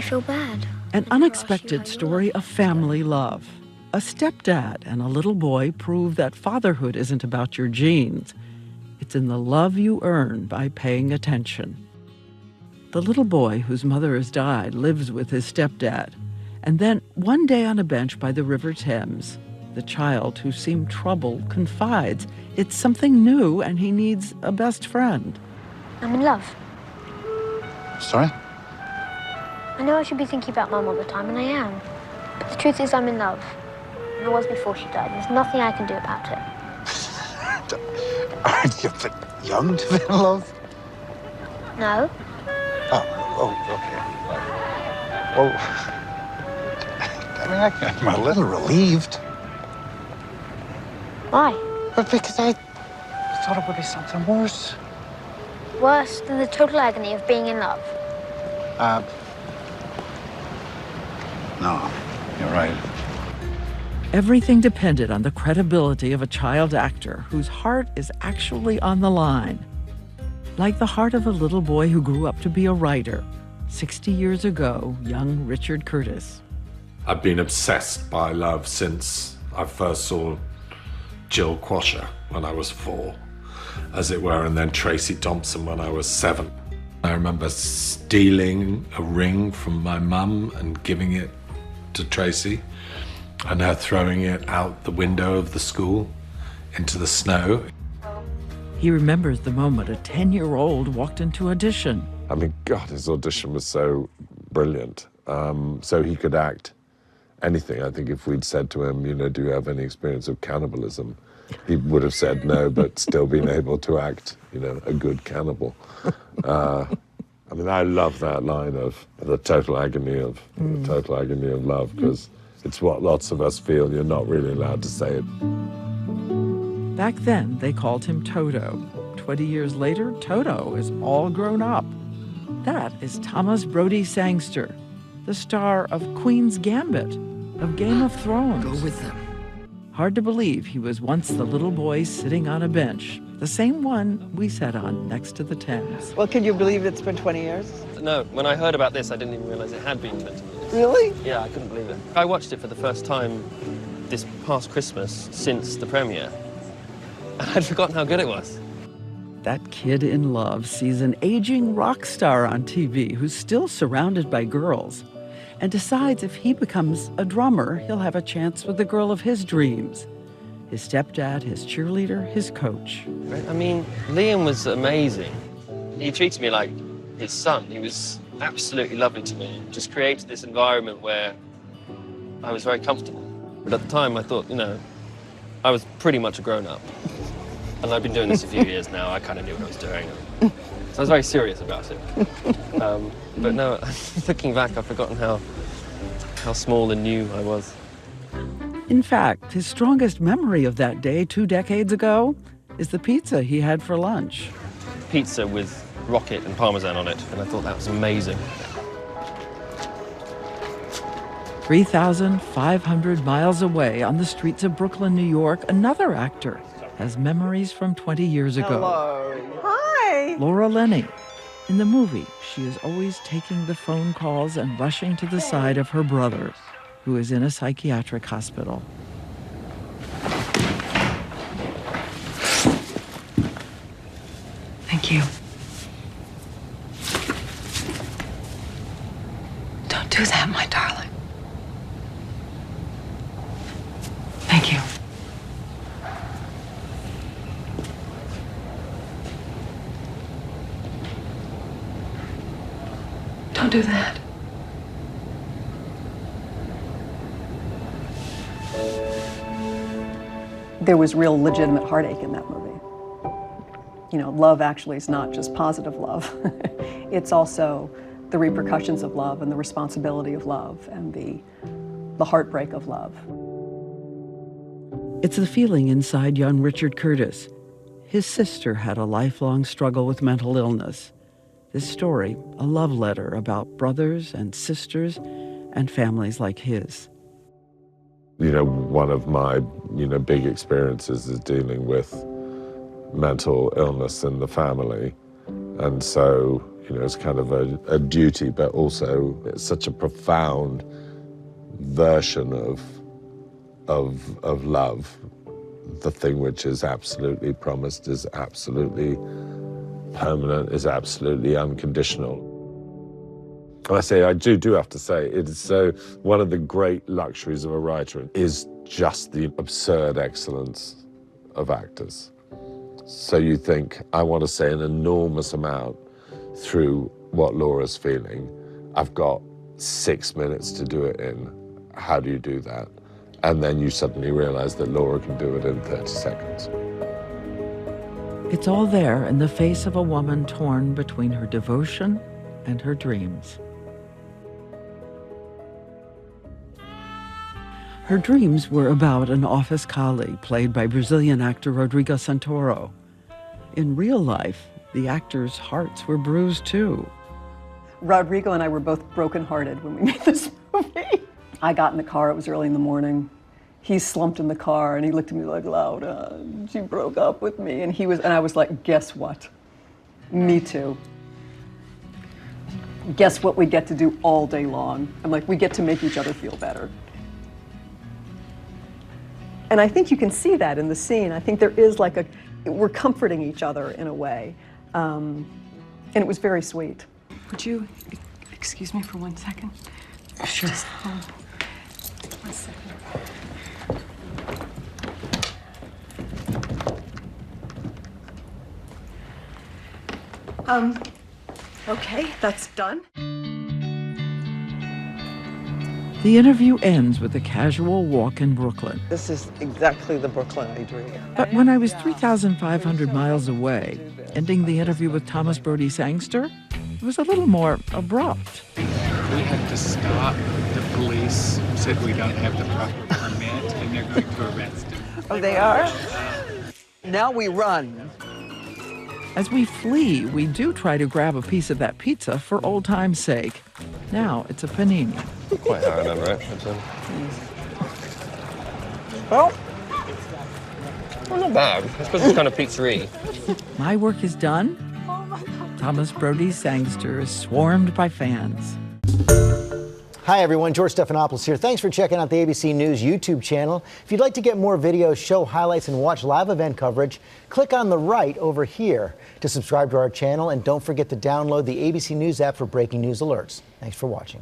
feel bad. An unexpected story of family love. A stepdad and a little boy prove that fatherhood isn't about your genes. It's in the love you earn by paying attention. The little boy whose mother has died lives with his stepdad. And then, one day on a bench by the River Thames, the child who seemed troubled confides it's something new and he needs a best friend. I'm in love. Sorry? I know I should be thinking about Mum all the time, and I am. But the truth is I'm in love. And I was before she died. There's nothing I can do about it. Aren't you a bit young to be in love? No. Oh, okay. Well, I mean, I'm a little relieved. Why? But because I thought it would be something worse. Worse than the total agony of being in love. No, you're right. Everything depended on the credibility of a child actor whose heart is actually on the line. Like the heart of a little boy who grew up to be a writer. 60 years ago, young Richard Curtis. I've been obsessed by love since I first saw Jill Quasher when I was 4, as it were, and then Tracy Thompson when I was 7. I remember stealing a ring from my mum and giving it to Tracy, and her throwing it out the window of the school into the snow. He remembers the moment a 10-year-old walked into audition. I mean, God, his audition was so brilliant. So he could act anything. I think if we'd said to him, you know, do you have any experience of cannibalism? He would have said no, but still been able to act, you know, a good cannibal. I mean, I love that line of the total agony of love, because it's what lots of us feel. You're not really allowed to say it. Back then, they called him Toto. 20 years later, Toto is all grown up. That is Thomas Brodie Sangster, the star of Queen's Gambit, of Game of Thrones. Go with them. Hard to believe he was once the little boy sitting on a bench, the same one we sat on next to the Thames. Well, can you believe it's been 20 years? No, when I heard about this, I didn't even realize it had been 20 years. Really? Yeah, I couldn't believe it. I watched it for the first time this past Christmas since the premiere, and I'd forgotten how good it was. That kid in love sees an aging rock star on TV who's still surrounded by girls and decides if he becomes a drummer, he'll have a chance with the girl of his dreams. His stepdad, his cheerleader, his coach. I mean, Liam was amazing. He treated me like his son. He was absolutely lovely to me. Just created this environment where I was very comfortable. But at the time, I thought, you know, I was pretty much a grown-up. And I've been doing this a few years now. I kind of knew what I was doing. So I was very serious about it. But no, looking back, I've forgotten how small and new I was. In fact, his strongest memory of that day 2 decades ago is the pizza he had for lunch. Pizza with rocket and parmesan on it, and I thought that was amazing. 3,500 miles away on the streets of Brooklyn, New York, another actor has memories from 20 years ago. Hello. Hi. Laura Linney. In the movie, she is always taking the phone calls and rushing to the side of her brother, who is in a psychiatric hospital. Thank you. Don't do that, my darling. Thank you. Don't do that. There was real legitimate heartache in that movie. You know, love actually is not just positive love. It's also the repercussions of love and the responsibility of love and the heartbreak of love. It's the feeling inside young Richard Curtis. His sister had a lifelong struggle with mental illness. This story, a love letter about brothers and sisters and families like his. You know, one of my, big experiences is dealing with mental illness in the family. And so, You know, it's kind of a duty, but also it's such a profound version of love. The thing which is absolutely promised, is absolutely permanent, is absolutely unconditional. And I do have to say, it is so, one of the great luxuries of a writer is just the absurd excellence of actors. So you think, I want to say an enormous amount through what Laura's feeling. I've got 6 minutes to do it in. How do you do that? And then you suddenly realize that Laura can do it in 30 seconds. It's all there in the face of a woman torn between her devotion and her dreams. Her dreams were about an office colleague played by Brazilian actor Rodrigo Santoro. In real life, the actors' hearts were bruised too. Rodrigo and I were both brokenhearted when we made this movie. I got in the car, it was early in the morning. He slumped in the car and he looked at me like, Laura, she broke up with me. And I was like, guess what? Me too. Guess what we get to do all day long? I'm like, we get to make each other feel better. And I think you can see that in the scene. I think there is like we're comforting each other in a way. And it was very sweet. Would you excuse me for 1 second? Sure. Just hold 1 second. Okay, that's done. The interview ends with a casual walk in Brooklyn. This is exactly the Brooklyn I dream. But when I was 3,500 miles away, ending the interview with Thomas Brody Sangster, it was a little more abrupt. We had to stop. The police said we don't have the proper permit, and they're going to arrest him. Oh, they are? Now we run. As we flee, we do try to grab a piece of that pizza for old time's sake. Now it's a panini. Quite high then, right? Well, not bad. I suppose it's kind of pizzeria. My work is done. Thomas Brody Sangster is swarmed by fans. Hi everyone, George Stephanopoulos here. Thanks for checking out the ABC News YouTube channel. If you'd like to get more videos, show highlights, and watch live event coverage, click on the right over here to subscribe to our channel, and don't forget to download the ABC News app for breaking news alerts. Thanks for watching.